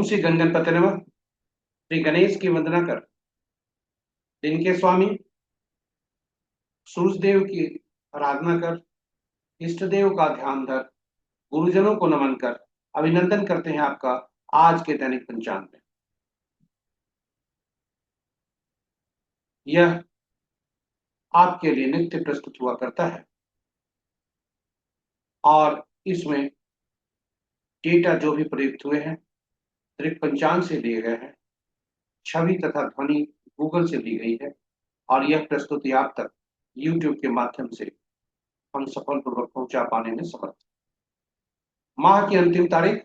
श्री गणगणपति नमः। श्री गणेश की वंदना कर, दिन के स्वामी सूर्य देव की आराधना कर, इष्ट देव का ध्यान धर, गुरुजनों को नमन कर, अभिनंदन करते हैं आपका आज के दैनिक पंचांग में। यह आपके लिए नित्य प्रस्तुत हुआ करता है और इसमें डेटा जो भी प्रयुक्त हुए हैं दृक पंचांग से लिए गए हैं, छवि तथा ध्वनि गूगल से ली गई है और यह प्रस्तुति आप तक यूट्यूब के माध्यम से हम सफलपूर्वक पहुंचा पाने में समर्थ। माह की अंतिम तारीख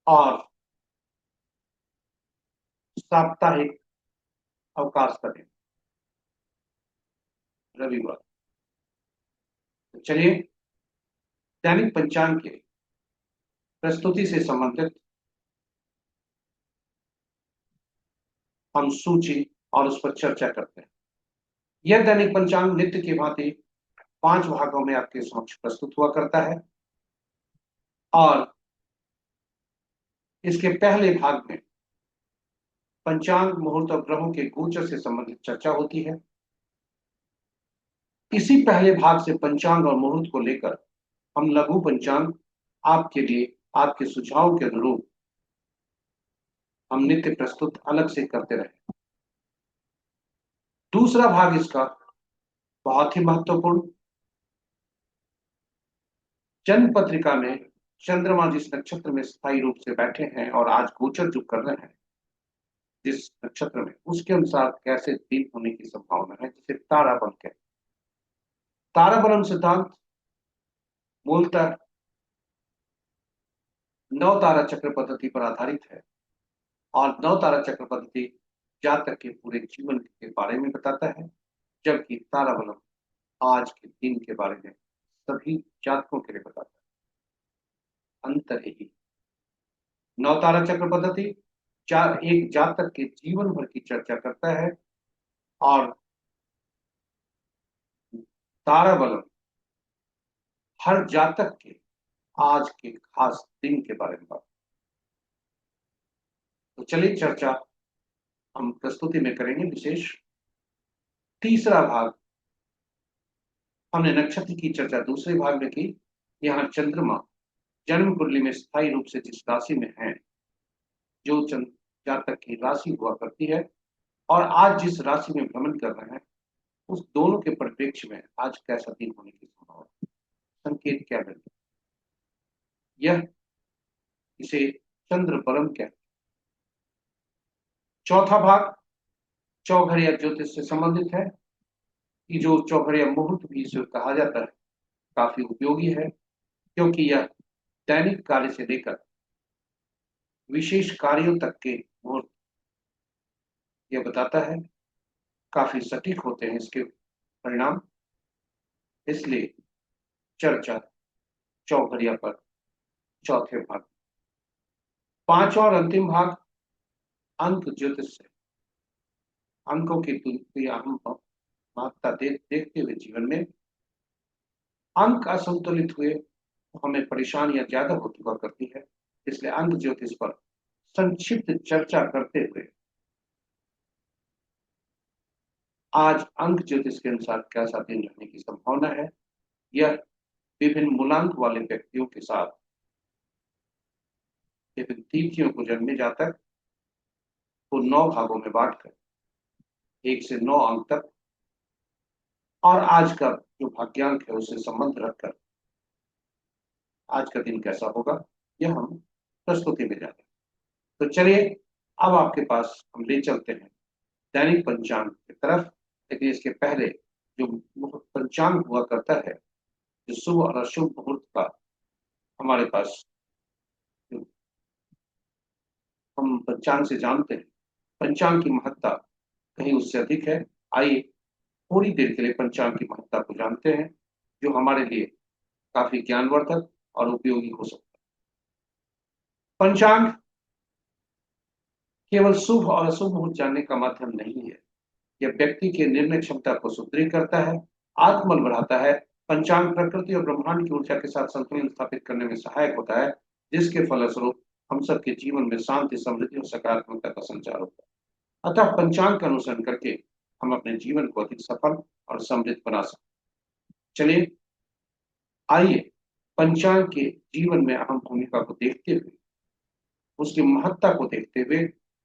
और साप्ताहिक अवकाश का दिन रविवार। तो चलिए दैनिक पंचांग के प्रस्तुति से संबंधित हम सूची और उस पर चर्चा करते हैं। यह दैनिक पंचांग नित्य की भांति 5 भागों में आपके समक्ष प्रस्तुत हुआ करता है और इसके पहले भाग में पंचांग मुहूर्त और ग्रहों के गोचर से संबंधित चर्चा होती है। इसी पहले भाग से पंचांग और मुहूर्त को लेकर हम लघु पंचांग आपके लिए आपके सुझाव के अनुरूप हम नित्य प्रस्तुत अलग से करते रहे। दूसरा भाग इसका बहुत ही महत्वपूर्ण, जन्म पत्रिका में चंद्रमा जिस नक्षत्र में स्थायी रूप से बैठे हैं और आज गोचर जो कर रहे हैं जिस नक्षत्र में, उसके अनुसार कैसे दिन होने की संभावना है, जिसे ताराबल कहते हैं। ताराबलम सिद्धांत मूलतः 9 तारा चक्र पद्धति पर आधारित है और 9 तारा चक्र पद्धति जातक के पूरे जीवन के बारे में बताता है, जबकि ताराबलम आज के दिन के बारे में सभी जातकों के लिए बताता है। अंतर यही, 9 तारा चक्र पद्धति एक जातक के जीवन भर की चर्चा करता है और ताराबलम हर जातक के आज के खास दिन के बारे में बात। तो चलिए चर्चा हम प्रस्तुति में करेंगे विशेष। तीसरा भाग हमने नक्षत्र की चर्चा दूसरे भाग में की। यहाँ चंद्रमा जन्म कुंडली में स्थायी रूप से जिस राशि में है, जो जातक की राशि हुआ करती है, और आज जिस राशि में भ्रमण कर रहे हैं, उस दोनों के परिप्रेक्ष्य में आज कैसा दिन होने की संभावना, संकेत क्या मिलता है, यह इसे चंद्र बलम कहते हैं। चौथा भाग चौघड़िया ज्योतिष से संबंधित है कि जो चौघड़िया मुहूर्त भी इसे कहा जाता है, काफी उपयोगी है क्योंकि यह दैनिक कार्य से लेकर विशेष कार्यों तक के मुहूर्त यह बताता है। काफी सटीक होते हैं इसके परिणाम, इसलिए चर्चा चौघड़िया पर चौथे भाग। पांचवा और अंतिम भाग अंक ज्योतिष से, अंकों की हम महत्ता देखते हुए जीवन में अंक असंतुलित हुए तो हमें परेशानियां ज्यादा होती हुआ करती है, इसलिए अंक ज्योतिष पर संक्षिप्त चर्चा करते हुए आज अंक ज्योतिष के अनुसार कैसा दिन रहने की संभावना है, यह विभिन्न मूलांक वाले व्यक्तियों के साथ विभिन्न तिथियों को जन्मे जातक को 9 भागों में बांटकर 1 से 9 अंक तक और आज का जो भाग्यांक है उससे संबंध रखकर आज का दिन कैसा होगा, यह हम प्रस्तुति में जाते हैं। तो चलिए अब आपके पास हम ले चलते हैं दैनिक पंचांग की तरफ, लेकिन इसके पहले जो पंचांग हुआ करता है, जो शुभ और अशुभ मुहूर्त का हमारे पास हम पंचांग से जानते हैं, पंचांग की महत्ता कहीं उससे अधिक है। आइए थोड़ी देर के लिए पंचांग की महत्ता को जानते हैं, जो हमारे लिए काफी ज्ञानवर्धक और उपयोगी हो सकता है। पंचांग केवल शुभ और अशुभ मुहूर्त जानने का माध्यम नहीं है, यह व्यक्ति के निर्णय क्षमता को सुदृढ़ करता है, आत्मबल बढ़ाता है। पंचांग प्रकृति और ब्रह्मांड की ऊर्जा के साथ संतुलन स्थापित करने में सहायक होता है, जिसके फलस्वरूप हम सबके जीवन में शांति, समृद्धि और सकारात्मकता का संचार होता है। अतः पंचांग का अनुसरण करके हम अपने जीवन को अधिक सफल और समृद्ध बना सकते हैं। चलिए, आइए पंचांग के जीवन में अहम भूमिका को देखते हुए, उसकी महत्ता को देखते हुए,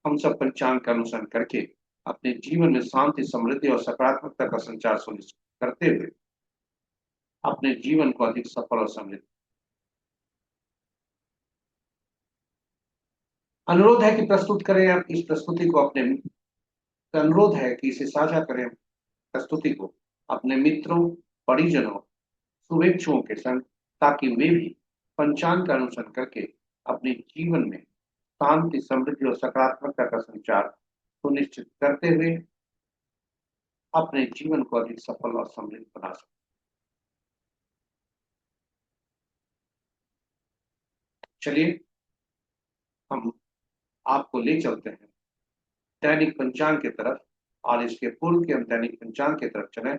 हम सब पंचांग का अनुसरण करके अपने जीवन में शांति, समृद्धि और सकारात्मकता का संचार सुनिश्चित करते हुए अपने जीवन को अधिक सफल और समृद्ध। अनुरोध है कि प्रस्तुत करें आप इस प्रस्तुति को अपने अनुरोध है कि इसे साझा करें प्रस्तुति को अपने मित्रों, परिजनों, शुभेच्छुओं के संग, ताकि वे भी पंचांग का अनुसरण करके अपने जीवन में शांति, समृद्धि और सकारात्मकता का संचार सुनिश्चित करते हुए अपने जीवन को अधिक सफल और समृद्ध बना सकें। चलिए, हम आपको ले चलते हैं दैनिक पंचांग की तरफ, और इसके पूर्व के हम दैनिक पंचांग की तरफ चलें।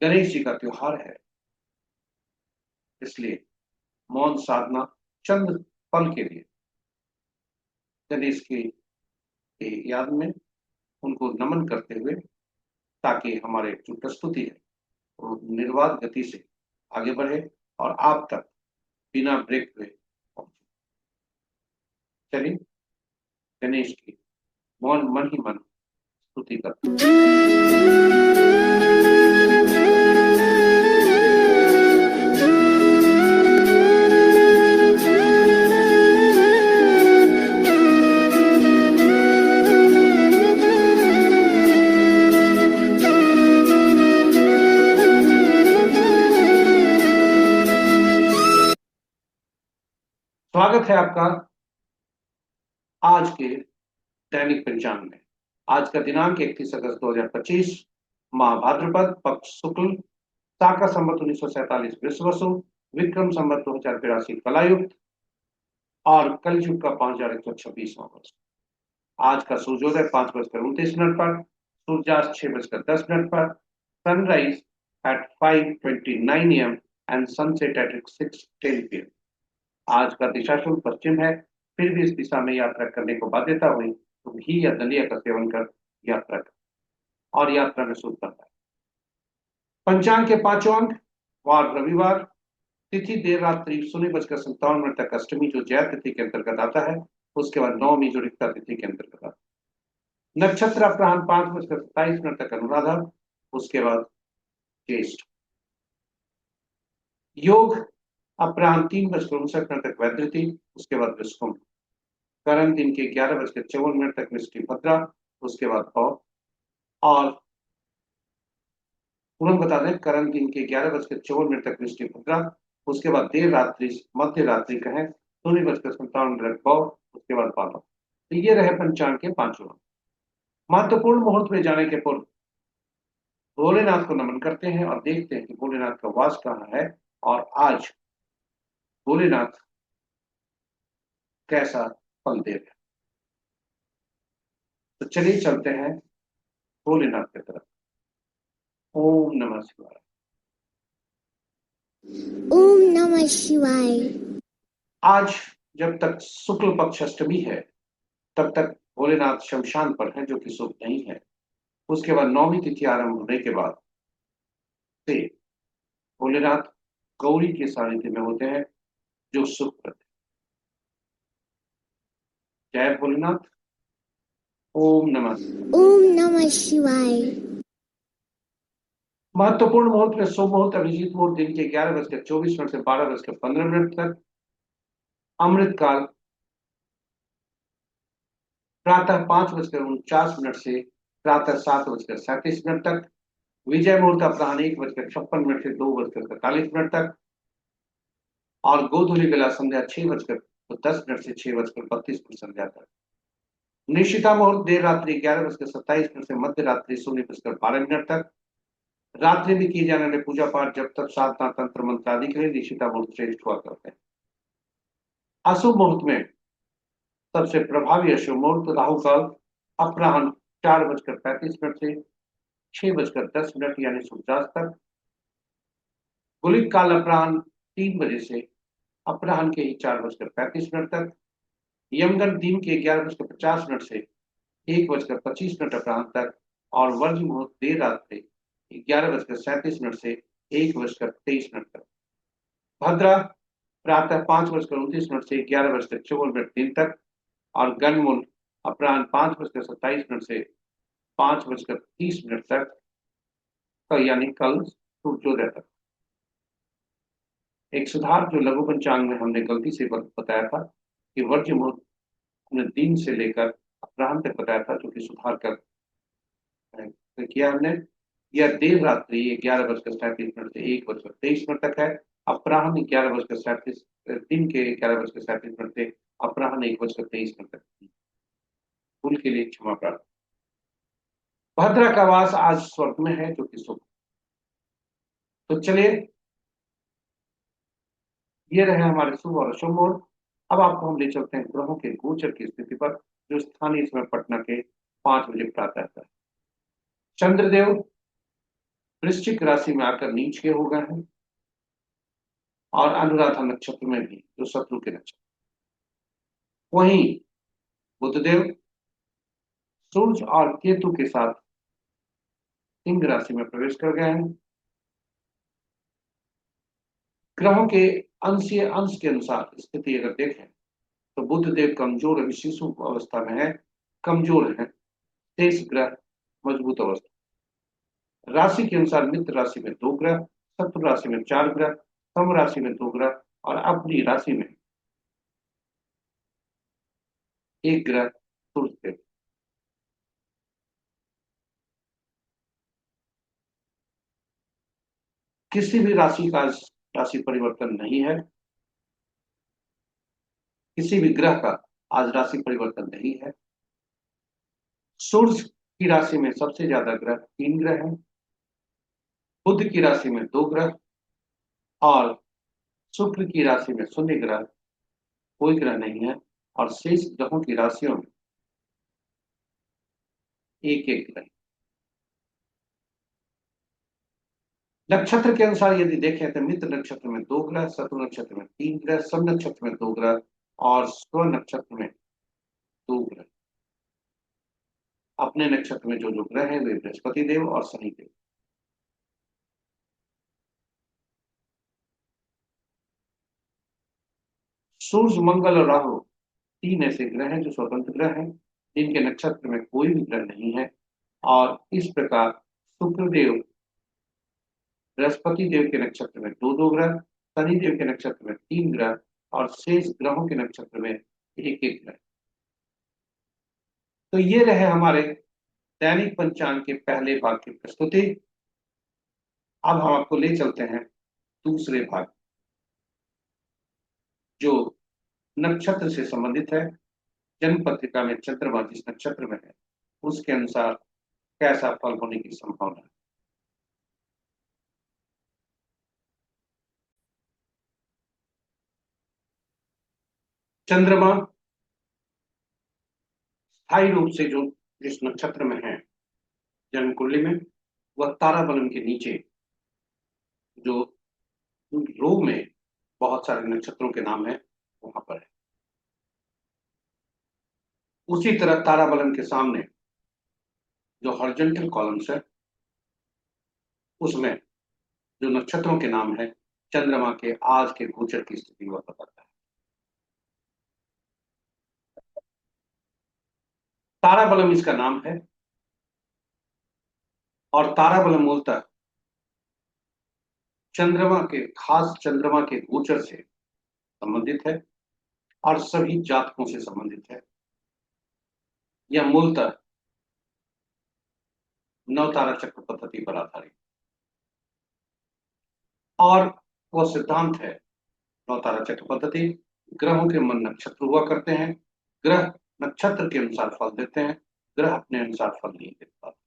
गणेश जी का त्योहार है, इसलिए मौन साधना चंद पल के लिए गणेश के याद में उनको नमन करते हुए, ताकि हमारे जो प्रस्तुति है वो निर्बाध गति से आगे बढ़े और आप तक बिना ब्रेक हुए पहुंचे। चलिए, गणेश की मौन मन ही मन स्तुति करते हैं। स्वागत है आपका आज के दैनिक पंचांग में। आज का दिनांक 31 अगस्त 2025, माह भाद्रपद, पक्ष शुक्ल, शाका संवत 1947 विश्ववसु, विक्रम संवत 2082 कलायुक्त और कलयुग का 5126वां वर्ष। आज का सूर्योदय 5:29 पर, सूर्यास्त 6:10 पर, sunrise at 5:29 AM and sunset at 6:10 PM। आज का दिशा शुल्क पश्चिम है, फिर भी इस दिशा में यात्रा करने को बाध्यता हुई तो घी या दलिया का सेवन कर यात्रा कर और यात्रा में शुभ करता है। पंचांग के पांचों अंक: वार रविवार, तिथि देर रात्रि 0:57 तक अष्टमी जो जय तिथि के अंतर्गत आता है, उसके बाद नवमी जो रिक्ता तिथि के अंतर्गत आता है। नक्षत्र अपराह्न 5:27 तक अनुराधा, उसके बाद ज्येष्ठ। योग अपराह्न 3:59 तक वैधृति, उसके बाद विष्णु। करण दिन के 11:54 तक मिष्टि भद्रा, उसके बाद पौ। और तुरंत बता दें, करण दिन के 11:54 तक मिष्टि भद्रा, उसके बाद देर रात्रि मध्य रात्रि कहें 0:57 पौ, उसके बाद पाला। तो ये रहे पंचांग के पांचों। महत्वपूर्ण मुहूर्त में जाने के पूर्व भोलेनाथ को नमन करते हैं और देखते हैं कि भोलेनाथ का वास कहाँ है और आज भोलेनाथ कैसा फल दे रहे हैं। तो चलिए चलते हैं भोलेनाथ की तरफ। ओम नमः शिवाय। ओम नमः शिवाय। आज जब तक शुक्ल पक्ष अष्टमी है, तब तक भोलेनाथ शमशान पर है, जो कि शुभ नहीं है। उसके बाद नौमी तिथि आरंभ होने के बाद से भोलेनाथ गौरी के सानिध्य में होते हैं, जो शुभ करते हैं। जय भोलेनाथ। ओम नमः शिवाय। महत्वपूर्ण मुहूर्त में शुभ मुहूर्त अभिजीत मुहूर्त दिन के 11:24 से 12:15 तक। अमृत काल प्रातः 5:49 से प्रातः 7:37 तक। विजय मुहूर्त अपराह्न 1:56 से 2:43 तक। और गोधूली बेला संध्या 6:10 से 6:32 संध्या तक। निशिता मुहूर्त देर रात्रि 11:27 से मध्य रात्रि 0:12 तक। रात्रि में किए जाने वाले पूजा पाठ, जब तक साधना, तंत्र मंत्र आदि के लिए निशिता मुहूर्त श्रेष्ठ हुआ करते हैं। अशुभ मुहूर्त में सबसे प्रभावी अशुभ मुहूर्त राहु काल अपराह्न 4:35 से 6:10 यानी सूर्यास्त तक। गुलिक काल अपराह्न 3 बजे से अपराह्न के ही 4:35 तक, यमगंत दिन के 11:50 से 1:25 अपराह्न तक, और वर्ज मुहूर्त देर रात्रि 11:37 से 1:23 तक। भद्रा प्रातः 5:29 से 11:54 दिन तक, और गनमुल अपराह्न 5:27 से 5:30 तक, यानी कल सूर्योदय तक। एक सुधार जो लघु पंचांग में हमने गलती से बताया था कि वर्ज्य मुहूर्त हमने दिन से लेकर अपराह्न तक बताया था, जो कि सुधार कर किया हमने। यह देर रात्रि 11:37 से 1:23 तक है। अपराह्न 11:37, दिन के 11:37 से अपराह्न 1:23 तक। भूल के लिए क्षमा प्रार्थना। भद्रा का वास आज स्वर्ग में है, जो कि शुभ। तो चलिए, ये रहे हमारे शुभ और अशुभ मोड़। अब आपको हम ले चलते हैं ग्रहों के गोचर की स्थिति पर, जो स्थानीय समय पटना के 5 बजे प्रातः है। चंद्रदेव वृश्चिक राशि में आकर नीच के हो गए हैं, और अनुराधा नक्षत्र में भी, जो शत्रु के नक्षत्र। वहीं बुधदेव सूर्य और केतु के साथ सिंह राशि में प्रवेश कर गए हैं। ग्रहों के अंशीय अंश के अनुसार स्थिति अगर देखें तो बुध देव कमजोर, अभी शिशु अवस्था में है, कमजोर है। शेष ग्रह मजबूत अवस्था। राशि के अनुसार मित्र राशि में 2 ग्रह, शत्रु राशि में 4 ग्रह, सम राशि में 2 ग्रह, और अपनी राशि में 1 ग्रह सूर्य देव। किसी भी राशि का राशि परिवर्तन नहीं है, किसी भी ग्रह का आज राशि परिवर्तन नहीं है। सूर्य की राशि में सबसे ज्यादा ग्रह 3 ग्रह हैं। बुध की राशि में 2 ग्रह, और शुक्र की राशि में 0 ग्रह, कोई ग्रह नहीं है। और शेष ग्रहों की राशियों में 1 1 ग्रह। नक्षत्र के अनुसार यदि देखें तो मित्र नक्षत्र में 2 ग्रह, शत्रु नक्षत्र में 3 ग्रह, सम नक्षत्र में 2 ग्रह, और स्व नक्षत्र में 2 ग्रह। अपने नक्षत्र में जो जो ग्रह हैं वे बृहस्पति देव और शनि देव। सूर्य, मंगल और राहु 3 ऐसे ग्रह हैं जो स्वतंत्र ग्रह हैं, जिनके नक्षत्र में कोई भी ग्रह नहीं है। और इस प्रकार शुक्रदेव बृहस्पति देव के नक्षत्र में 2 2 ग्रह, शनि देव के नक्षत्र में 3 ग्रह, और शेष ग्रहों के नक्षत्र में 1 1 ग्रह। तो ये रहे हमारे दैनिक पंचांग के पहले भाग की प्रस्तुति। अब हम आपको ले चलते हैं दूसरे भाग, जो नक्षत्र से संबंधित है। जन्म पत्रिका में चंद्रमा जिस नक्षत्र में है, उसके अनुसार कैसा फल होने की संभावना है। चंद्रमा स्थायी रूप से जो जिस नक्षत्र में है जन्म कुंडली में, वह तारा बलम के नीचे, जो रो में बहुत सारे नक्षत्रों के नाम है, वहां पर है। उसी तरह तारा बलम के सामने जो हॉरिजॉन्टल कॉलम्स है, उसमें जो नक्षत्रों के नाम है, चंद्रमा के आज के गोचर की स्थिति वह बताता है। तारा बलम इसका नाम है, और तारा बलम मूलतः चंद्रमा के गोचर से संबंधित है, और सभी जातकों से संबंधित है। यह मूलतः नवतारा चक्र पद्धति पर आधारित, और वह सिद्धांत है नवतारा चक्र पद्धति। ग्रहों के मन नक्षत्र हुआ करते हैं, ग्रह नक्षत्र के अनुसार फल देते हैं, ग्रह अपने अनुसार फल नहीं दे पाते।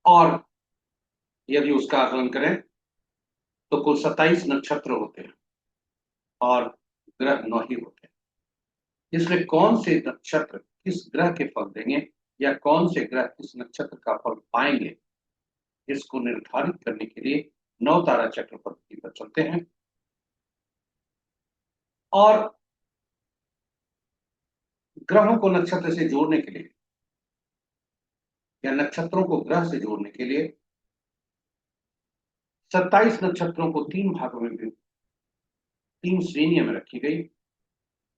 और यदि उसका आकलन करें तो कुल 27 नक्षत्र होते हैं। और ग्रह 9 ही होते हैं। इसलिए कौन से नक्षत्र किस ग्रह के फल देंगे या कौन से ग्रह किस नक्षत्र का फल पाएंगे, इसको निर्धारित करने के लिए 9 तारा चक्र पद्धति पर चलते हैं। और ग्रहों को नक्षत्र से जोड़ने के लिए या नक्षत्रों को ग्रह से जोड़ने के लिए 27 नक्षत्रों को 3 भागों में 3 श्रेणियों में रखी गई।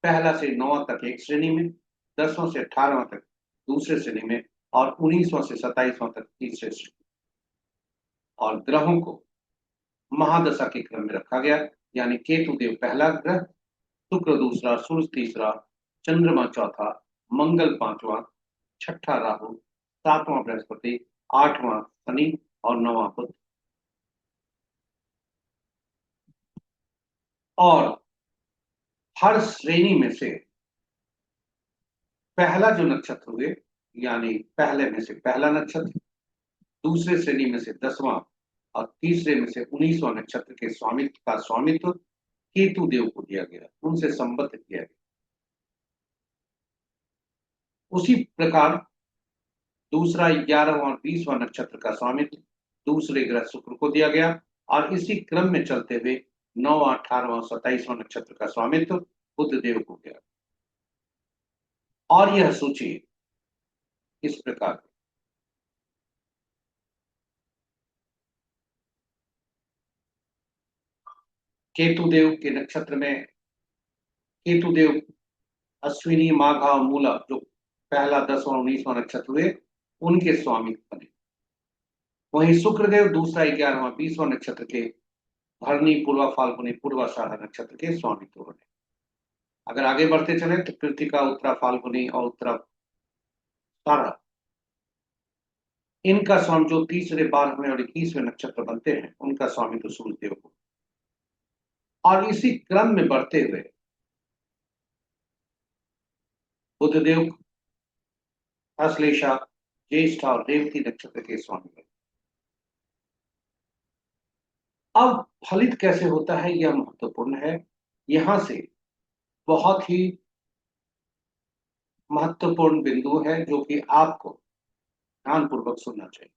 पहला से 9वां तक एक श्रेणी में, 10वां से 18वां तक दूसरे श्रेणी में और 19वां से 27वां तक तीसरे श्रेणी। और ग्रहों को महादशा के क्रम में रखा गया, यानी केतु देव पहला ग्रह, शुक्र दूसरा, सूर्य तीसरा, चंद्रमा चौथा, मंगल पांचवा, छठा राहु, सातवां बृहस्पति, आठवां शनि और नौवां बुध। और हर श्रेणी में से पहला जो नक्षत्र हुए, यानी पहले में से पहला नक्षत्र, दूसरे श्रेणी में से 10वां और तीसरे में से 19वां नक्षत्र के स्वामित्व केतु देव को दिया गया, उनसे संबद्ध किया गया। उसी प्रकार दूसरा 11वां और 20वां नक्षत्र का स्वामित्व दूसरे ग्रह शुक्र को दिया गया और इसी क्रम में चलते हुए 9वां, 18वां, 27वां नक्षत्र का स्वामित्व बुध देव को गया। और यह सूची इस प्रकार केतुदेव के नक्षत्र में केतुदेव अश्विनी, माघा और मूला जो पहला, 10वां, 19वां नक्षत्र हुए, उनके स्वामी बने। वहीं शुक्रदेव दूसरा, 11वां, 20वां नक्षत्र के भरणी, पूर्वा फाल्गुनी, पूर्वाषाढ़ा नक्षत्र के स्वामित्व बने। अगर आगे बढ़ते चले तो कृतिका, उत्तरा फाल्गुनी और उत्तराषाढ़ा, इनका स्वामी जो तीसरे, 12वें और 21वें नक्षत्र बनते हैं, उनका स्वामित्व सूर्यदेव को। और इसी क्रम में बढ़ते हुए बुधदेव अश्लेषा, ज्येष्ठा और रेवती नक्षत्र के स्वामी बने। अब फलित कैसे होता है, यह महत्वपूर्ण है। यहां से बहुत ही महत्वपूर्ण बिंदु है जो कि आपको ध्यानपूर्वक सुनना चाहिए।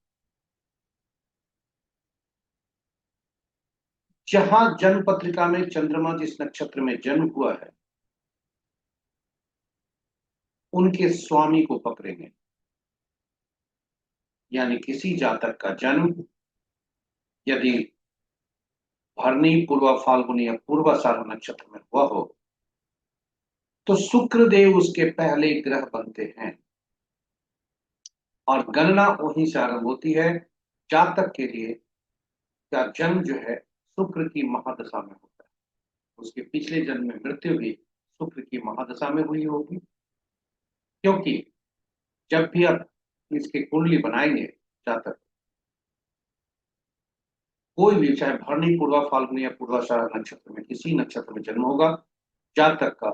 जहां जन्म पत्रिका में चंद्रमा जिस नक्षत्र में जन्म हुआ है, उनके स्वामी को पकड़ेंगे। यानी किसी जातक का जन्म यदि भरणी, पूर्वा फाल्गुनी या पूर्वाषाढ़ा नक्षत्र में हुआ हो, तो शुक्र देव उसके पहले ग्रह बनते हैं और गणना वहीं से आरंभ होती है। जातक के लिए का जन्म जो है शुक्र की महादशा में होता है, उसके पिछले जन्म में मृत्यु भी शुक्र की महादशा में हुई होगी। क्योंकि जब भी आप इसकी कुंडली बनाएंगे, जातक कोई भी, चाहे भरणी, पूर्वा फाल्गुनी या पूर्वाषाढ़ा नक्षत्र में किसी नक्षत्र में जन्म होगा, जातक का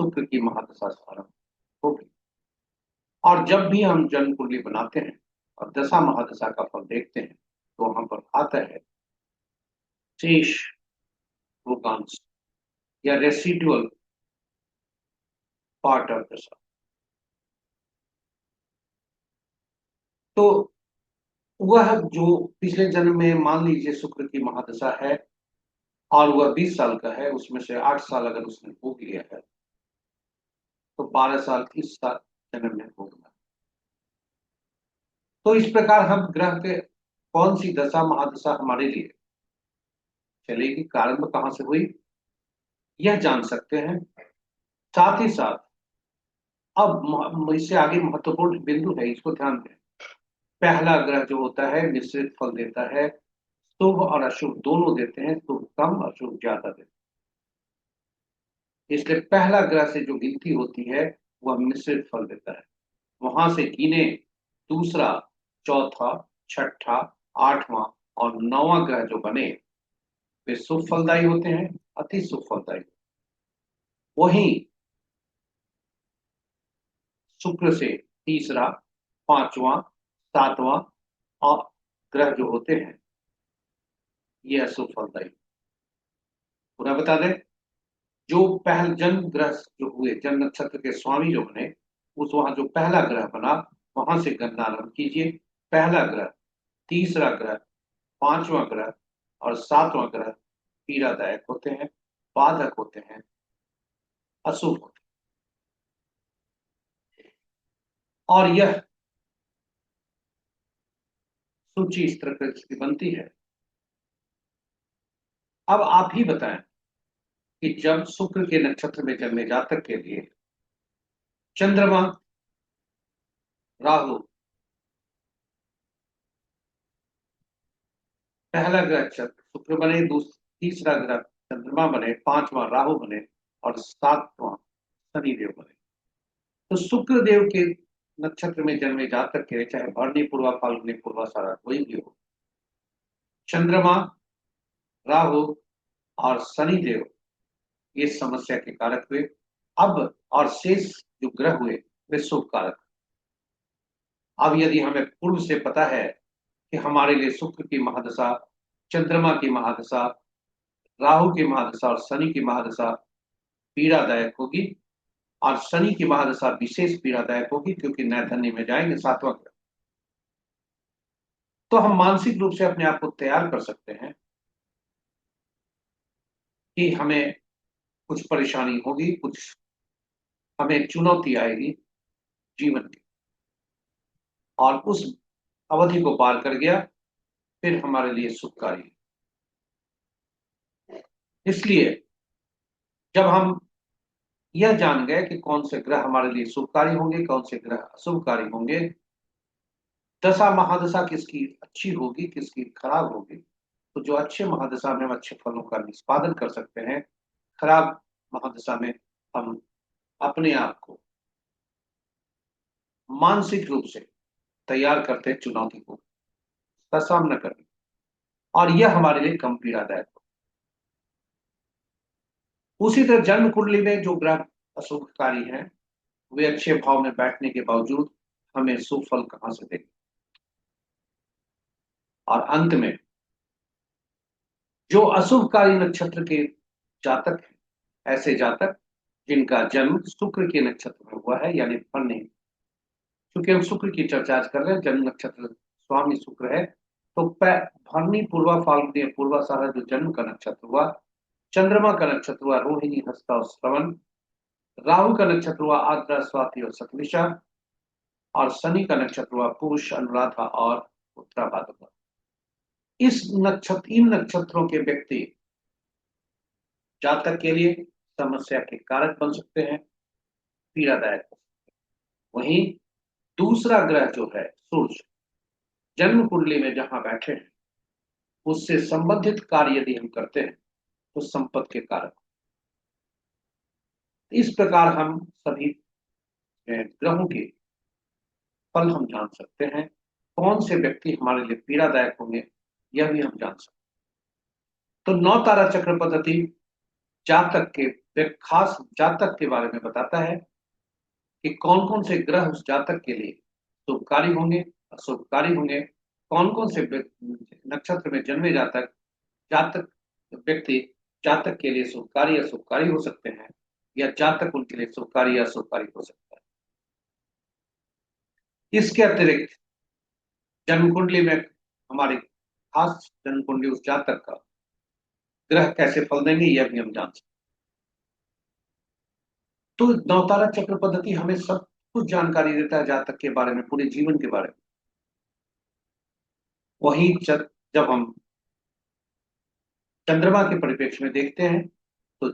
शुक्र की महादशा से आरंभ होगी। और जब भी हम जन्म कुंडली बनाते हैं और दशा महादशा का फल देखते हैं, तो वहां पर आता है शेष रोगांश या रेसिडुअल पार्ट ऑफ दशा। तो वह जो पिछले जन्म में मान लीजिए शुक्र की महादशा है और वह 20 साल का है, उसमें से 8 साल अगर उसने भोग लिया है, तो 12 साल इस साल जन्म में भोगना। तो इस प्रकार हम ग्रह के कौन सी दशा महादशा हमारे लिए चलेगी, प्रारंभ कहां से हुई, यह जान सकते हैं। साथ ही साथ अब इससे आगे महत्वपूर्ण बिंदु है, इसको ध्यान दें। पहला ग्रह जो होता है मिश्रित फल देता है, शुभ और अशुभ दोनों देते हैं, शुभ कम अशुभ ज्यादा देते हैं। इसलिए पहला ग्रह से जो गिनती होती है वह मिश्रित फल देता है। वहां से गिने दूसरा, चौथा, छठा, आठवां और 9वां ग्रह जो बने, वे शुभ फलदायी होते हैं, अति शुभ फलदायी। वहीं शुक्र से तीसरा, पांचवां, सातवां और ग्रह जो होते हैं, ये अशुभ फलदायी। पूरा बता दें, जो पहल जन्म ग्रह जो हुए, जन्म नक्षत्र के स्वामी जो बने, उस वहां जो पहला ग्रह बना, वहां से गणना आरंभ कीजिए। पहला ग्रह, तीसरा ग्रह, पांचवा ग्रह और सातवां ग्रह पीड़ादायक होते हैं, बाधक होते हैं, अशुभ होते हैं। और यह सूची इस तरह की बनती है। अब आप ही बताएं कि जब शुक्र के नक्षत्र में जन्मे जातक के लिए चंद्रमा, राहु, पहला ग्रह शुक्र बने, तीसरा ग्रह चंद्रमा बने, पांचवा राहु बने और सातवां शनिदेव बने, तो शुक्र देव के नक्षत्र में जन्मे जातक के लिए, चाहे भरणी पूर्वा फाल्गुनी पूर्वाषाढ़ा कोई भी हो, चंद्रमा, राहु और शनिदेव ये समस्या के कारक हुए। अब और शेष जो ग्रह हुए वे शुभ कारक। अब यदि हमें पूर्व से पता है कि हमारे लिए शुक्र की महादशा, चंद्रमा की महादशा, राहु की महादशा और शनि की महादशा पीड़ादायक होगी, और शनि की महादशा विशेष पीड़ादायक होगी क्योंकि नैधन्य में जाएंगे, सातवां ग्रह, तो हम मानसिक रूप से अपने आप को तैयार कर सकते हैं कि हमें कुछ परेशानी होगी, कुछ हमें चुनौती आएगी जीवन की, और उस अवधि को पार कर गया फिर हमारे लिए सुखकारी है। इसलिए जब हम यह जान गए कि कौन से ग्रह हमारे लिए शुभकारी होंगे, कौन से ग्रह अशुभकारी होंगे, दशा महादशा किसकी अच्छी होगी, किसकी खराब होगी, तो जो अच्छे महादशा में हम अच्छे फलों का निष्पादन कर सकते हैं, खराब महादशा में हम अपने आप को मानसिक रूप से तैयार करते हैं चुनौती को का सामना करने, और यह हमारे लिए कम पीड़ादायक हो। उसी तरह जन्म कुंडली में जो ग्रह अशुभकारी हैं, वे अच्छे भाव में बैठने के बावजूद हमें शुभ फल कहां से देंगे। और अंत में जो अशुभकारी नक्षत्र के जातक हैं, ऐसे जातक जिनका जन्म शुक्र के नक्षत्र में हुआ है, यानी फल, क्योंकि हम शुक्र की चर्चा आज कर रहे हैं, जन्म नक्षत्र स्वामी शुक्र है, तो भरणी पूर्वा फाल्गुनी पूर्वाषाढ़ा जो जन्म का नक्षत्र हुआ, चंद्रमा का नक्षत्र हुआ रोहिणी, हस्ता और श्रवण, राहु का नक्षत्र हुआ आद्रा, स्वाति और शतभिषा, और शनि का नक्षत्र हुआ पुष, अनुराधा और उत्तरा भाद्रपद। इन नक्षत्रों के व्यक्ति जातक के लिए समस्या के कारक बन सकते हैं, पीड़ादायक। वहीं दूसरा ग्रह जो है सूर्य, जन्म कुंडली में जहां बैठे हैं, उससे संबंधित कार्य यदि हम करते हैं तो संपत्ति के कारक। इस प्रकार हम सभी ग्रहों के फल हम जान सकते हैं, कौन से व्यक्ति हमारे लिए पीड़ादायक होंगे यह भी हम जान सकते हैं। तो 9 तारा चक्र पद्धति जातक के खास जातक के बारे में बताता है कि कौन कौन से ग्रह उस जातक के लिए शुभकारी होंगे, अशुभकारी होंगे, कौन कौन से नक्षत्र में जन्मे जातक जातक व्यक्ति जातक के लिए शुभकारी या शुभकारी हो सकते हैं, या जातक उनके लिए शुभकारी या अशुभकारी हो सकता है। इसके अतिरिक्त जन्म कुंडली में हमारी खास जन्म कुंडली उस जातक का ग्रह कैसे फल देंगे यह भी हम जान सकते हैं। तो नवतारा चक्र पद्धति हमें सब कुछ जानकारी देता है जातक के बारे में, पूरे जीवन के बारे में। वहीं जब हम चंद्रमा के परिप्रेक्ष्य में देखते हैं तो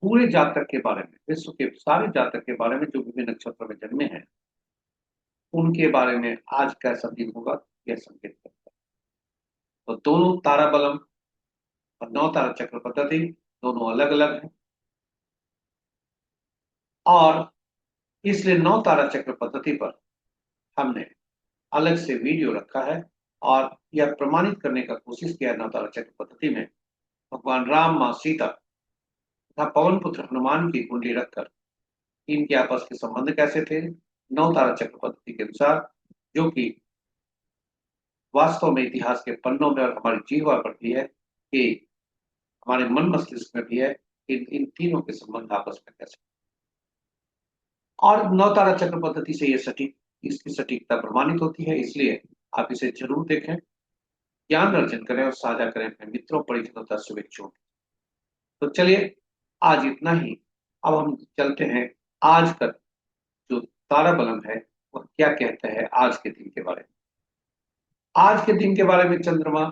पूरे जातक के बारे में, विश्व के सारे जातक के बारे में जो विभिन्न नक्षत्रों में जन्मे हैं, उनके बारे में आज कैसा दिन होगा यह संकेत करता है। तो दोनों तारा बलम और 9 तारा चक्र पद्धति दोनों अलग अलग हैं, और इसलिए 9 तारा चक्र पद्धति पर हमने अलग से वीडियो रखा है, और यह प्रमाणित करने का कोशिश किया 9 तारा चक्र पद्धति में भगवान राम, मां सीता तथा पवन पुत्र हनुमान की कुंडली रखकर इनके आपस के संबंध कैसे थे 9 तारा चक्र पद्धति के अनुसार, जो कि वास्तव में इतिहास के पन्नों में और हमारी जीवा पर भी है, कि हमारे मन मस्तिष्क में भी है, इन तीनों के संबंध आपस में कैसे, और नवतारा चक्र पद्धति से ये सटीक, इसकी सटीकता प्रमाणित होती है। इसलिए आप इसे जरूर देखें, ज्ञान अर्जन करें और साझा करें अपने मित्रों, परिजनों तथा शुभेच्छुओं। तो चलिए आज इतना ही। अब हम चलते हैं आज का जो तारा बलम है वह क्या कहता है आज के दिन के बारे में। आज के दिन के बारे में चंद्रमा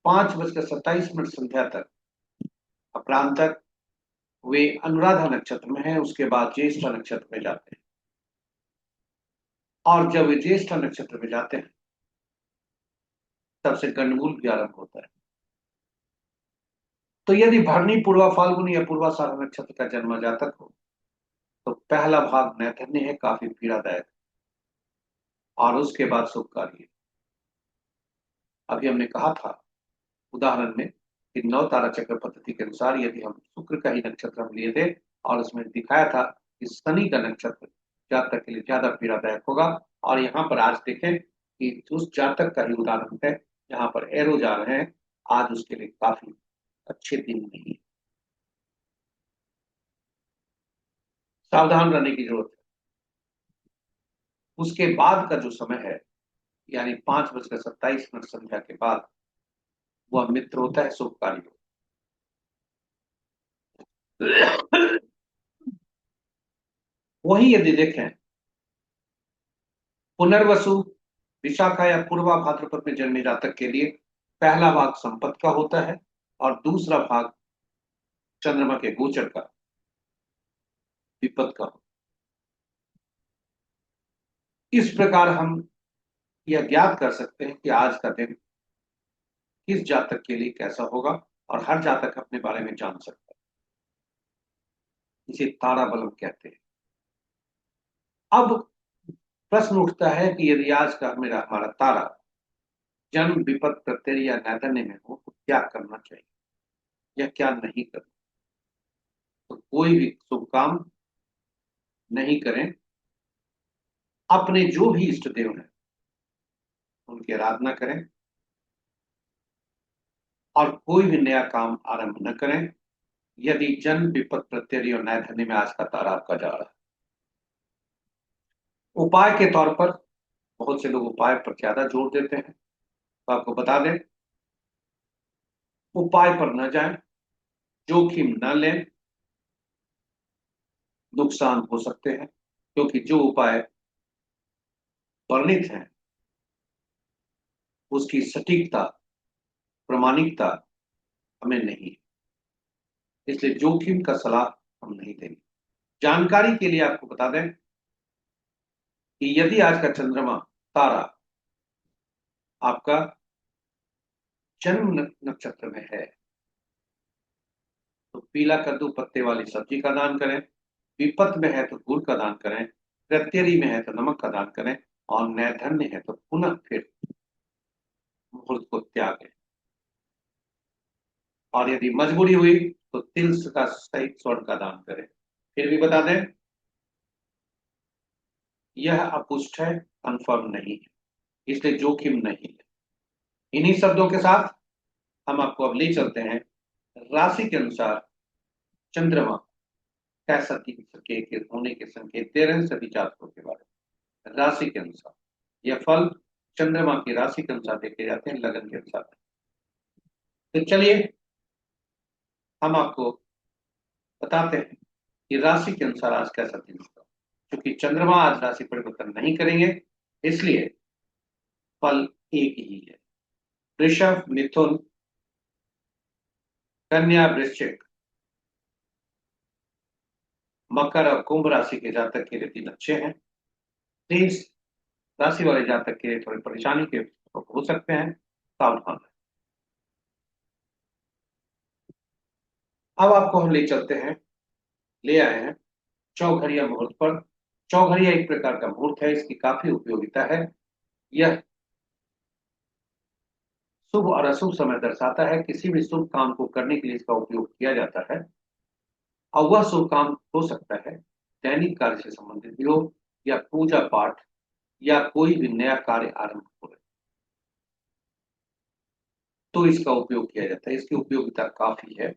5:27 संध्या तक, अपराह्न तक वे अनुराधा नक्षत्र में हैं, उसके बाद ज्येष्ठा नक्षत्र में जाते हैं। और जब वे ज्येष्ठा नक्षत्र में जाते हैं तब से गंडमूल भी आरंभ होता है। तो यदि भरणी, पूर्वा फाल्गुनी या पूर्वाषाढ़ नक्षत्र का जन्म जातक हो तो पहला भाग नैधन्य है, काफी पीड़ादायक, और उसके बाद शुभ कार्य। अभी हमने कहा था उदाहरण में कि नौ तारा चक्र पद्धति के अनुसार यदि हम शुक्र का ही नक्षत्र हम लिए थे और उसमें दिखाया था कि शनि का नक्षत्र जातक के लिए ज्यादा पीड़ादायक होगा, और यहाँ पर आज देखें कि उस जातक का ही उदाहरण है, यहाँ पर एरो जा रहे हैं, आज उसके लिए काफी अच्छे दिन नहीं है, सावधान रहने की जरूरत है। उसके बाद का जो समय है यानी 5:27 संध्या के बाद वह मित्र होता है, शुभ कार्य। वही यदि देखें पुनर्वसु, विशाखा या पूर्वा भाद्रपद में जन्मे जातक के लिए पहला भाग संपत्ति का होता है और दूसरा भाग चंद्रमा के गोचर का, विपद का। इस प्रकार हम यह ज्ञात कर सकते हैं कि आज का दिन किस जातक के लिए कैसा होगा, और हर जातक अपने बारे में जान सकता है। इसे तारा बलम कहते हैं। अब प्रश्न उठता है कि यदि आज का हमारा तारा जन्म, विपद, प्रत्यय या नैधन्य में हो तो क्या करना चाहिए या क्या नहीं करना। तो कोई भी शुभ काम नहीं करें, अपने जो भी इष्ट देव हैं उनकी आराधना करें, और कोई भी नया काम आरंभ न करें यदि जन्म, विपद, प्रत्यय और नैधन्य में आज का तारा आपका जा रहा है। उपाय के तौर पर बहुत से लोग उपाय पर ज्यादा जोर देते हैं, तो आपको बता दें उपाय पर न जाएं, जोखिम न लें, नुकसान हो सकते हैं, क्योंकि जो उपाय वर्णित हैं उसकी सटीकता, प्रामाणिकता हमें नहीं है, इसलिए जोखिम का सलाह हम नहीं देंगे। जानकारी के लिए आपको बता दें कि यदि आज का चंद्रमा तारा आपका जन्म नक्षत्र में है तो पीला कद्दू पत्ते वाली सब्जी का दान करें, विपत्त में है तो गुड़ का दान करें, प्रत्यरी में है तो नमक का दान करें, और नैधन्य है तो पुनः फिर मुहूर्त को त्यागें, और यदि मजबूरी हुई तो तिल का सहित स्वर्ण का दान करें। फिर भी बता दें यह अपुष्ट है, कंफर्म नहीं है, इसलिए जोखिम नहीं है। इन्हीं शब्दों के साथ हम आपको अब ले चलते हैं राशि के अनुसार चंद्रमा कैसा दिख सके के होने के संकेत दे रहे हैं सभी जातकों के बारे में। राशि के अनुसार यह फल चंद्रमा की राशि के अनुसार देखे जाते हैं, लगन के अनुसार। तो चलिए हम आपको बताते हैं कि राशि के अनुसार आज कैसा दिन होगा। क्योंकि चंद्रमा आज राशि परिवर्तन नहीं करेंगे, इसलिए फल एक ही है। वृषभ, मिथुन, कन्या, वृश्चिक, मकर और कुंभ राशि के जातक के लिए दिन अच्छे हैं। 30 राशि वाले जातक के लिए थोड़ी परेशानी के हो सकते हैं, सावधान। अब आपको हम ले चलते हैं, ले आए हैं चौघड़िया मुहूर्त पर। चौघड़िया एक प्रकार का मुहूर्त है, इसकी काफी उपयोगिता है। यह शुभ और अशुभ समय दर्शाता है, किसी भी शुभ काम को करने के लिए इसका उपयोग किया जाता है, और वह शुभ काम हो सकता है दैनिक कार्य से संबंधित भी हो, या पूजा पाठ, या कोई भी नया कार्य आरंभ हो। तो इसका उपयोग किया जाता है। इसकी उपयोगिता काफी है।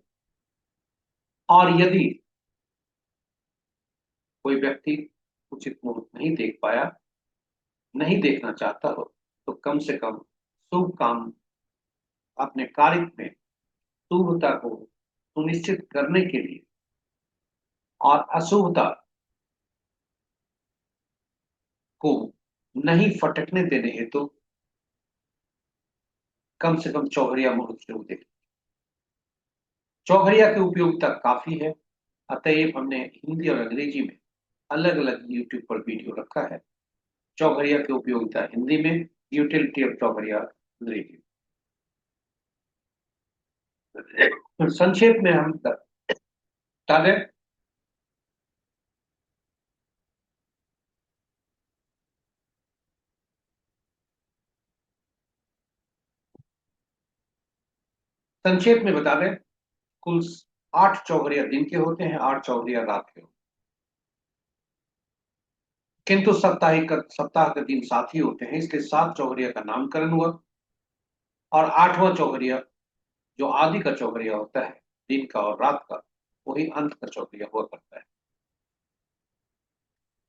और यदि कोई व्यक्ति उचित मुहूर्त नहीं देख पाया, नहीं देखना चाहता हो, तो कम से कम शुभ काम, अपने कार्य में शुभता को सुनिश्चित करने के लिए और अशुभता को नहीं फटकने देने हेतु कम से कम चौघड़िया मुहूर्त जरूर देखें। चौघड़िया की उपयोगिता काफी है, अतएव हमने हिंदी और अंग्रेजी में अलग अलग यूट्यूब पर वीडियो रखा है। चौघड़िया की उपयोगिता हिंदी में, यूटिलिटी ऑफ चौघड़िया अंग्रेजी में। संक्षेप में हम बता दें, संक्षेप में बता दें, कुल 8 चौघड़िया दिन के होते हैं, 8 चौघड़िया रात के होते हैं। किंतु सप्ताह के दिन 7 ही होते हैं, इसलिए 7 चौघड़िया का नामकरण हुआ। और 8वां चौघड़िया जो आदि का चौघड़िया होता है, दिन का और रात का, वही अंत का चौघड़िया हुआ करता है।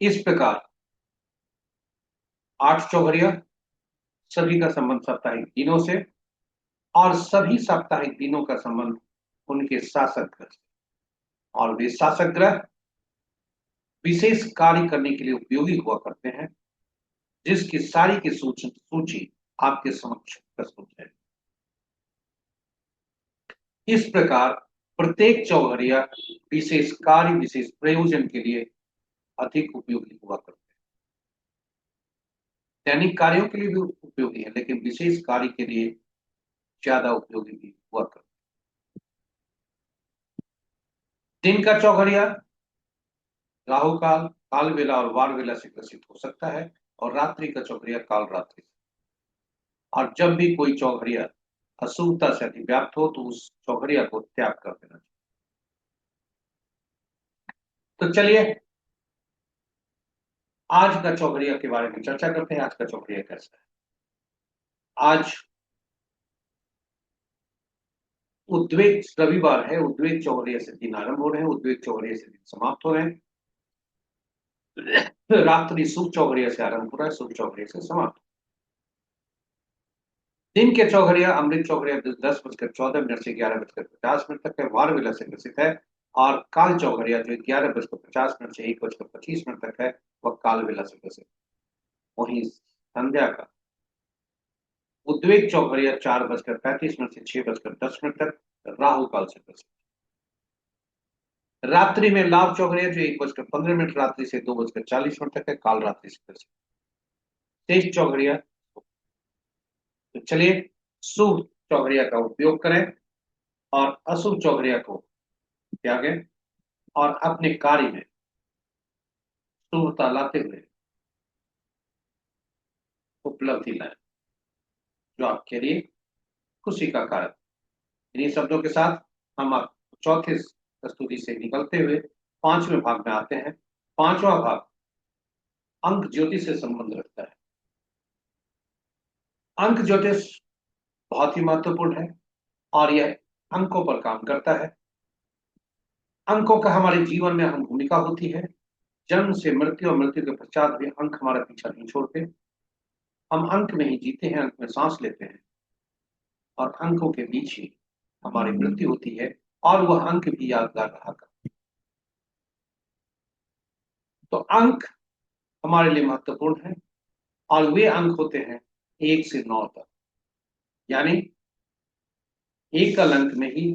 इस प्रकार 8 चौघड़िया, सभी का संबंध साप्ताहिक दिनों से, और सभी साप्ताहिक दिनों का संबंध उनके शासक ग्रह से। और वे शासक ग्रह विशेष कार्य करने के लिए उपयोगी हुआ करते हैं, जिसकी सारी की सूची आपके समक्ष प्रस्तुत है। इस प्रकार प्रत्येक चौघड़िया विशेष कार्य, विशेष प्रयोजन के लिए अधिक उपयोगी हुआ करते हैं। दैनिक कार्यों के लिए भी उपयोगी है, लेकिन विशेष कार्य के लिए ज्यादा उपयोगी भी हुआ करते हैं। दिन का चौघड़िया राहु काल, काल वेला और वार वेला से ग्रसित हो सकता है, और रात्रि का चौघड़िया काल रात्रि से। और जब भी कोई चौघड़िया अशुभता से अधिव्याप्त हो, तो उस चौघड़िया को त्याग कर देना चाहिए। तो चलिए आज का चौघड़िया के बारे में चर्चा करते हैं। आज का चौघड़िया कैसा है? आज उद्वेग रविवार है, उद्वेग चौघड़िया से दिन आरंभ हो रहे हैं, उद्वेग चौघड़िया से दिन समाप्त हो रहे हैं। रात्रि शुभ चौघड़िया से आरंभ हो रहा है, शुभ चौघड़िया से समाप्त। दिन के चौघड़िया अमृत चौघड़िया 10:14 से 11:50 तक है, वार विला से ग्रसित है। और काल चौघड़िया जो 11:50 से 1:25 तक है, वह काल विला से ग्रसित। वहीं संध्या का उद्वेग चौघड़िया 4:35 से 6:10 तक राहु काल से ग्रसित। रात्रि में लाभ चौघड़िया जो 1:15 रात्रि से 2:40 तक है, काल रात्रि से ग्रसित। शेष चौघड़िया, तो चलिए शुभ चौघड़िया का उपयोग करें और अशुभ चौघड़िया को त्यागें, और अपने कार्य में शुभता लाते हुए उपलब्धि लाएं, जो आपके लिए खुशी का कारण। इन्हीं शब्दों के साथ हम आप चौथे स्तुति से निकलते हुए 5वें भाग में आते हैं। 5वां भाग अंक ज्योतिष से संबंध रखता है। अंक ज्योतिष बहुत ही महत्वपूर्ण है, और यह अंकों पर काम करता है। अंकों का हमारे जीवन में अहम भूमिका होती है। जन्म से मृत्यु और मृत्यु के पश्चात भी अंक हमारा पीछा नहीं छोड़ते। हम अंक में ही जीते हैं, अंक में सांस लेते हैं, और अंकों के बीच ही हमारी मृत्यु होती है, और वह अंक भी यादगार रहा करते हैं। तो अंक हमारे लिए महत्वपूर्ण है, और वे अंक होते हैं 1 से 9 तक। यानी एकल अंक में ही,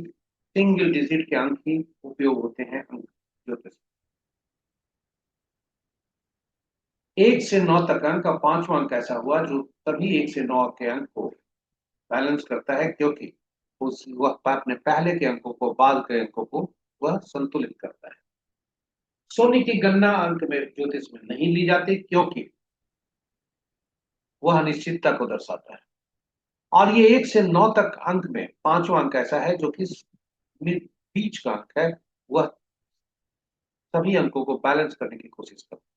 सिंगल डिजिट के अंक ही उपयोग होते हैं अंक ज्योतिष। 1 से 9 तक अंक का 5वां अंक ऐसा हुआ जो सभी 1 से 9 के अंक को बैलेंस करता है, क्योंकि वह अपने पहले के अंकों को, बाद के अंकों को वह संतुलित करता है। सोने की गणना अंक में ज्योतिष में नहीं ली जाती, क्योंकि वह अनिश्चितता को दर्शाता है। और ये 1 से 9 तक अंक में 5वां अंक ऐसा है जो कि बीच का अंक है, वह सभी अंकों को बैलेंस करने की कोशिश करता है।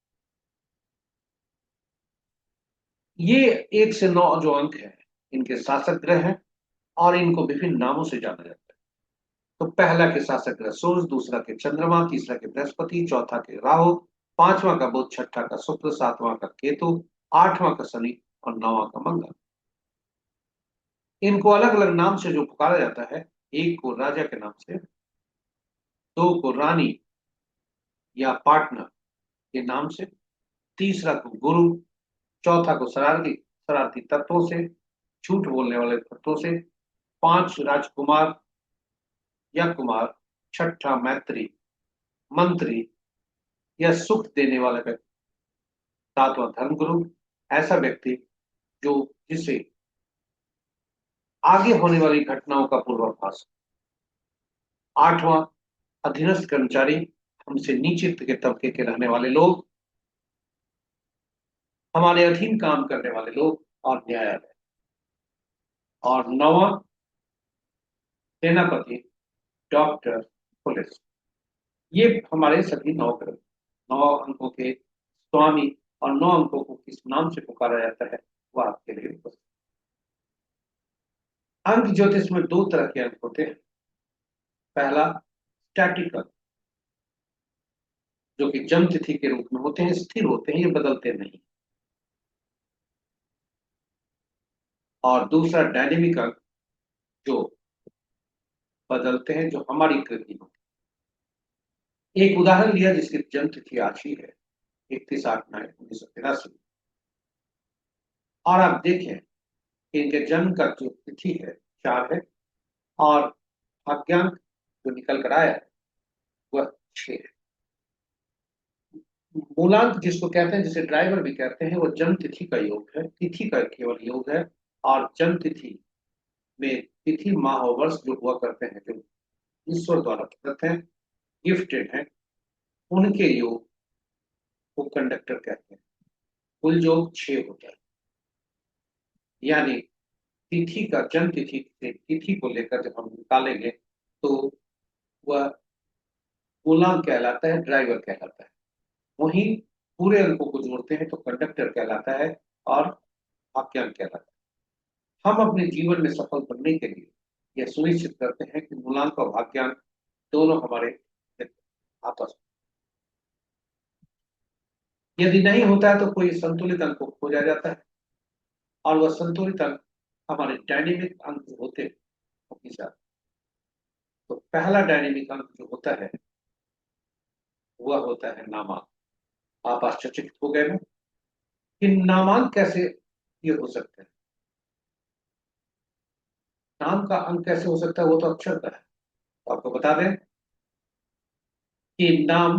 ये 1 से 9 जो अंक है, इनके शासक ग्रह हैं, और इनको विभिन्न नामों से जाना जाता है। तो पहला के शासक ग्रह सूर्य, दूसरा के चंद्रमा, तीसरा के बृहस्पति, चौथा के राहु, पांचवा का बुध, छठा का शुक्र, सातवां का केतु, आठवां का शनि और नौवां का मंगल। इनको अलग अलग नाम से जो पुकारा जाता है, एक को राजा के नाम से, दो को रानी या पार्टनर के नाम से, तीसरा को गुरु, चौथा को शरारती शरारती तत्वों से, झूठ बोलने वाले तत्वों से, पांच राजकुमार या कुमार, छठा मैत्री मंत्री या सुख देने वाला व्यक्ति, सातवां धर्मगुरु, ऐसा व्यक्ति जो जिसे आगे होने वाली घटनाओं का पूर्वाभास, आठवां अधीनस्थ कर्मचारी, हमसे नीचे के तबके के रहने वाले लोग, हमारे अधीन काम करने वाले लोग और न्यायालय, और नौवां सेनापति, डॉक्टर, पुलिस। ये हमारे सभी नौ ग्रह, नौ अंकों के स्वामी, और नौ अंकों को किस नाम से पुकारा जाता है वह आपके लिए उपस्थित। अंक ज्योतिष में दो तरह के अंक होते हैं। पहला स्टैटिक अंक, जो कि जन्म तिथि के रूप में होते हैं, स्थिर होते हैं, ये बदलते नहीं। और दूसरा डायनेमिक अंक, जो बदलते हैं, जो हमारी कृति होती है। एक उदाहरण लिया जिसकी जन्म तिथि आज ही है, 31/8/1983, और आप देखें कि इनके जन्म का जो तिथि है 4 है, और भाग्यांक जो निकल कर आया है वह 6 है। मूलांक जिसको कहते हैं, जिसे ड्राइवर भी कहते हैं, वो जन्म तिथि का योग है, तिथि का केवल योग है। और जन्म तिथि में तिथि माह और वर्ष जो हुआ करते हैं, जो ईश्वर द्वारा प्रदत्त हैं, गिफ्टेड हैं, उनके योग को कंडक्टर कहते हैं। कुल योग 6 होता है। यानी तिथि का, जन्म तिथि से तिथि को लेकर जब हम निकालेंगे तो वह मूलांक कहलाता है, ड्राइवर कहलाता है। वहीं पूरे अंकों को जोड़ते हैं तो कंडक्टर कहलाता है और वाक्यांक कहलाता है। हम अपने जीवन में सफल बनने के लिए यह सुनिश्चित करते हैं कि मूलांक और वाक्यांक दोनों हमारे आपस में, यदि नहीं होता है तो कोई संतुलित अंक को खोजा जाता है, और वह संतुलित अंक हमारे डायनेमिक अंक जो होते हैं अपनी साथ। तो पहला डायनेमिक अंक जो होता है वह होता है नामांक। आप आश्चर्यचकित हो गए ना कि नामांक कैसे ये हो सकते हैं, नाम का अंक कैसे हो सकता है, वो तो अक्षर का है। तो आपको बता दें कि नाम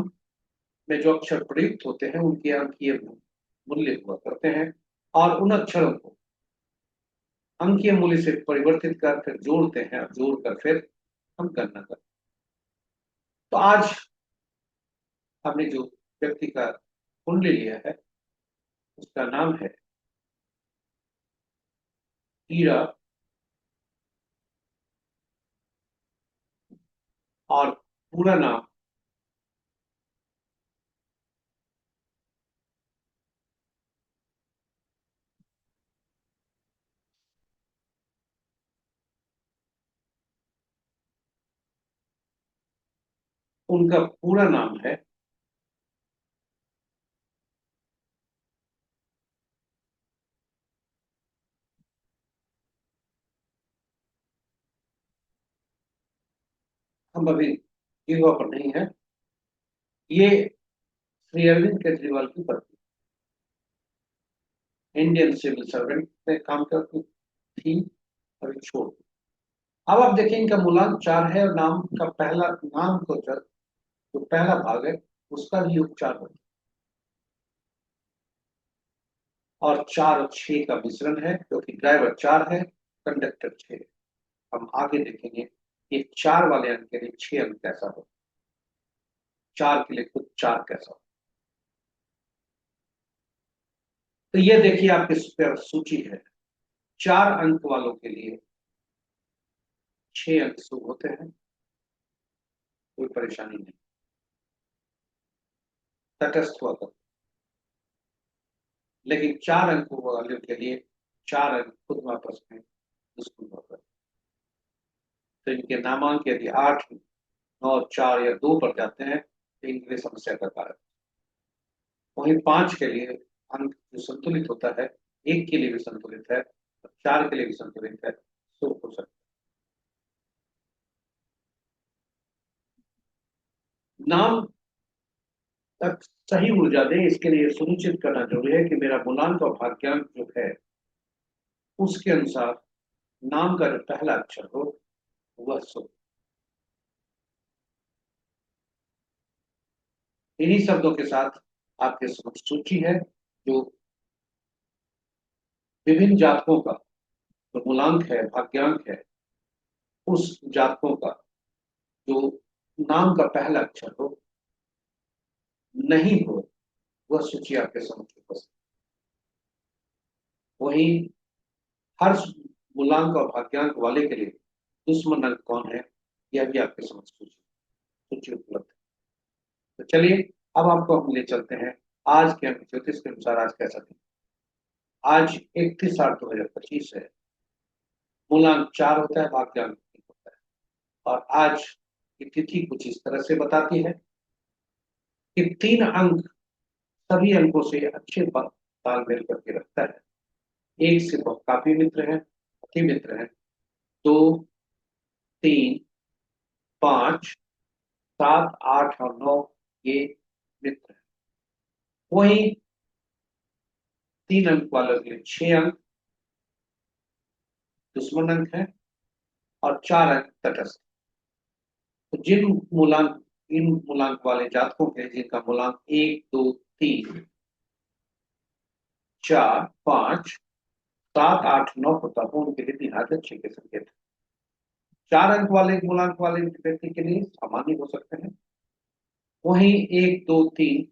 में जो अक्षर प्रयुक्त होते हैं उनके अंकीय मूल्य हुआ करते हैं, और उन अक्षरों को अंकीय मूल्य से परिवर्तित कर फिर जोड़ते हैं, और जोड़कर फिर हम गणना करते हैं। तो आज हमने जो व्यक्ति का कुंडली लिया है उसका नाम है हीरा, और पूरा नाम उनका पूरा नाम है हम अभी जीवा पर नहीं है, ये श्री अरविंद केजरीवाल की पत्नी, इंडियन सिविल सर्वेंट में काम करती थी, अभी छोड़ दी। अब आप देखें इनका मूलांक 4 है, और नाम का पहला नाम को जो पहला भाग है उसका भी योग 4 होता है, और 4 और 6 का मिश्रण है, क्योंकि ड्राइवर 4 है, कंडक्टर 6 है। हम आगे देखेंगे कि 4 वाले अंक के लिए 6 अंक कैसा हो, 4 के लिए खुद 4 कैसा हो। तो ये देखिए आपके सूची है, 4 अंक वालों के लिए 6 अंक शुभ होते हैं, कोई परेशानी नहीं, तटस्थ हुआ करते। लेकिन 4 अंकों वाले के लिए 4 अंक खुद आपस में दुश्मन हुआ करते। तो इनके नामांक यदि 8, 9, 4 या 2 पर जाते हैं तो इनके लिए समस्या का कारण। वहीं 5 के लिए अंक जो संतुलित होता है, 1 के लिए भी संतुलित है और 4 के लिए भी संतुलित है, शुभ हो सकता है। नाम तक सही ऊर्जा दे, इसके लिए सुनिश्चित करना जरूरी है कि मेरा मूलांक और भाग्यांक जो है उसके अनुसार नाम का जो पहला अक्षर हो वह शुभ। इन्हीं शब्दों के साथ आपके समक्ष सूची है जो विभिन्न जातकों का जो मूलांक है, भाग्यांक है, उस जातकों का जो नाम का पहला अक्षर हो नहीं हो, वह सूची आपके समक्ष उपस्थित। वहीं हर मूलांक और भाग्यांक वाले के लिए दुश्मन अंक कौन है, यह भी आपके समक्ष सूची उपलब्ध है। तो चलिए अब आपको हम ले चलते हैं आज के अंक ज्योतिष के अनुसार आज कैसा दिन। आज 31/8/2025 है। मूलांक 4 होता है, भाग्यांक 3 होता है। और आज की तिथि कुछ इस तरह से बताती है कि 3 अंक सभी अंकों से अच्छे तालमेल करके रखता है। एक से बहुत काफी मित्र है, अति मित्र है। 2, 3, 5, 7, 8 और 9 ये मित्र है। वही 3 अंक वालों के लिए 6 अंक दुश्मन अंक है और 4 अंक तटस्थ। तो इन मूलांक वाले जातकों के जिनका मूलांक 1, 2, 3, 4, 5, 7, 8, 9 होता हो, उनके लिए दिन आज अच्छे के संकेत है। 4 अंक वाले मूलांक वाले व्यक्ति के लिए सामान्य हो सकते हैं। वहीं 1, 2, 3,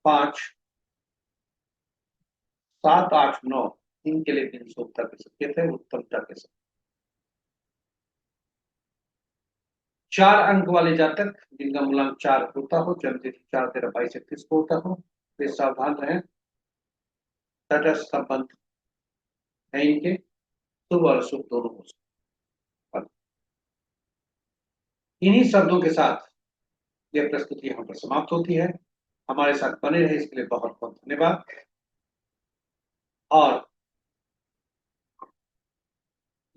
5, 7, 8, 9 इनके लिए दिन शुभता के संकेत है, उत्तमता के संकेत। 4 अंक वाले जातक जिनका मूलांक 4 होता हो, जन्मतिथि 4, 13, 22, 31 को होता हो, वे सावधान रहें। तटस्थ संबंध है इनके, शुभ और अशुभ दोनों हो सकते हैं। इन्हीं शब्दों के साथ यह प्रस्तुति यहाँ पर समाप्त होती है। हमारे साथ बने रहे इसके लिए बहुत बहुत धन्यवाद। और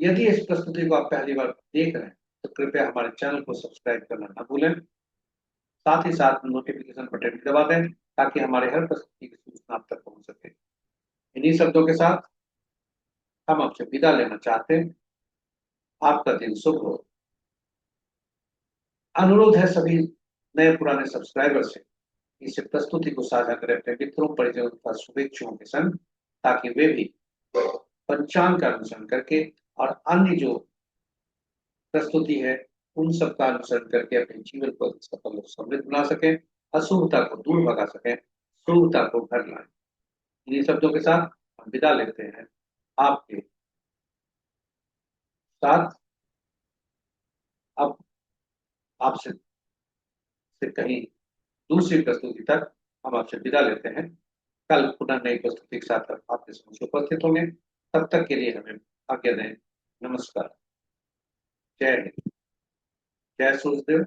यदि इस प्रस्तुति को आप पहली बार देख रहे हैं तो कृपया हमारे चैनल को सब्सक्राइब करना न भूलें। साथ ही साथ नोटिफिकेशन बटन भी दबा दें ताकि हमारे हर प्रस्तुति की सूचना आप तक पहुंच सके। इन्हीं शब्दों के साथ हम आपसे विदा लेना चाहते हैं। आपका दिन शुभ हो। अनुरोध है सभी नए पुराने सब्सक्राइबर से, इस प्रस्तुति को साझा करें अपने मित्रों, परिजनों तथा शुभेच्छुओं के संग, ताकि वे भी पंचांग का अनुसरण करके और अन्य जो प्रस्तुति है उन सब का अनुसरण करके अपने जीवन को सफल और समृद्ध बना सकें, अशुभता को दूर भगा सकें, शुभता को घर लाएं। इन्हीं शब्दों के साथ हम विदा लेते हैं आपके साथ। अब आपसे से कहीं दूसरी प्रस्तुति तक हम आपसे विदा लेते हैं। कल पुनः नई प्रस्तुति के साथ आपके समक्ष उपस्थित होंगे। तब तक के लिए हमें आज्ञा दें। नमस्कार। जय हिंद। जय सूर्यदेव।